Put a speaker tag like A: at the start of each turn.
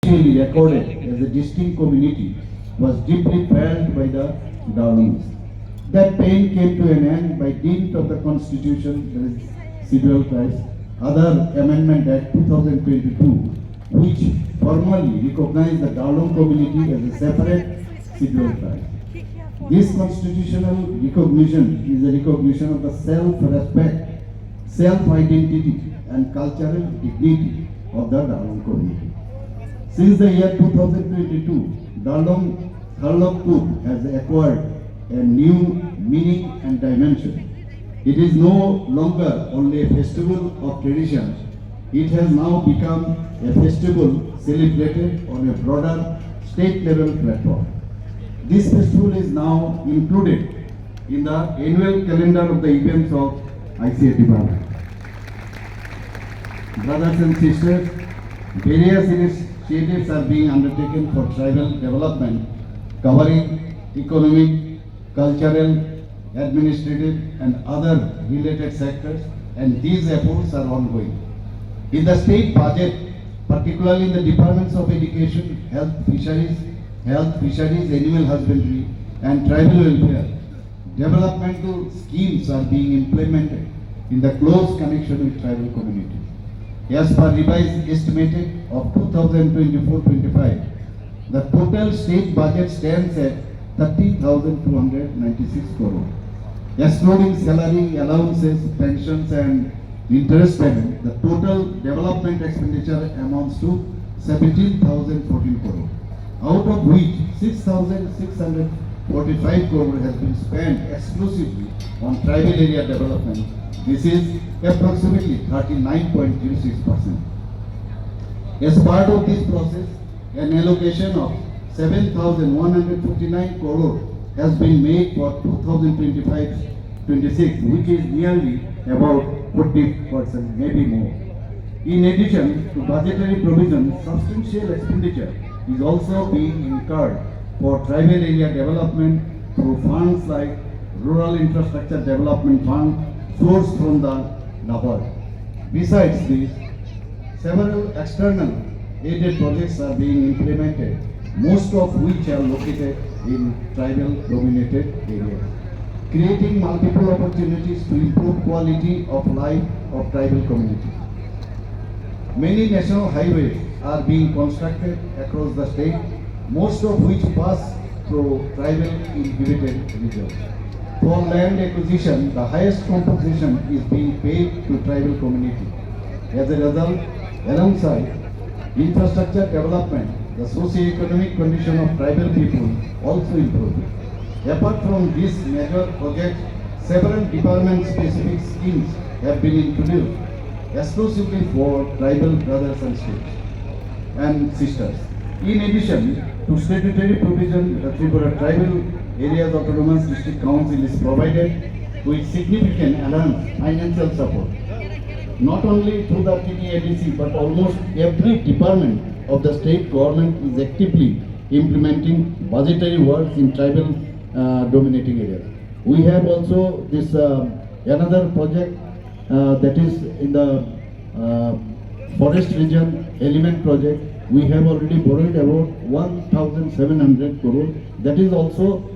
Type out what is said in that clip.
A: Actually recorded as a distinct community was deeply felt by the Darlings. That pain came to an end by dint of the Constitution, that is Scheduled Tribes, other Amendment Act 2022, which formally recognized the Darlong community as a separate Scheduled Tribe. This constitutional recognition is a recognition of the self-respect, self-identity, and cultural dignity of the Darlong community. Since the year 2022, Darlong Tharlok has acquired a new meaning and dimension. It is no longer only a festival of tradition, it has now become a festival celebrated on a broader state level platform. This festival is now included in the annual calendar of the events of ICA department. Brothers and sisters, various initiatives are being undertaken for tribal development, covering economic, cultural, administrative, and other related sectors, and these efforts are ongoing. In the state budget, particularly in the departments of education, health, fisheries, animal husbandry, and tribal welfare, developmental schemes are being implemented in the close connection with tribal communities. As per revised estimated of 2024-25, the total state budget stands at 30,296 crore. Excluding salary, allowances, pensions, and interest payment, the total development expenditure amounts to 17,014 crore, out of which 6,645 crore has been spent exclusively on tribal area development. This is approximately 39.06%. As part of this process, an allocation of 7,159 crore has been made for 2025-26, which is nearly about 40%, maybe more. In addition to budgetary provision, substantial expenditure is also being incurred for tribal area development through funds like Rural Infrastructure Development Fund sourced from the NABARD. Besides this, several external aided projects are being implemented, most of which are located in tribal dominated areas, creating multiple opportunities to improve quality of life of tribal communities. Many national highways are being constructed across the state, most of which pass through tribal inhabited regions. For land acquisition, the highest compensation is being paid to tribal community. As a result, alongside infrastructure development, the socio-economic condition of tribal people also improved. Apart from this major project, several department-specific schemes have been introduced exclusively for tribal brothers and sisters. In addition to statutory provision, the Tripura Tribal Areas Autonomous District Council is provided with significant enhanced financial support, not only through the TTADC, but almost every department of the state government is actively implementing budgetary works in tribal dominating areas. We have also this another project that is in the forest region element project. We have already borrowed about 1,700 crore. That is also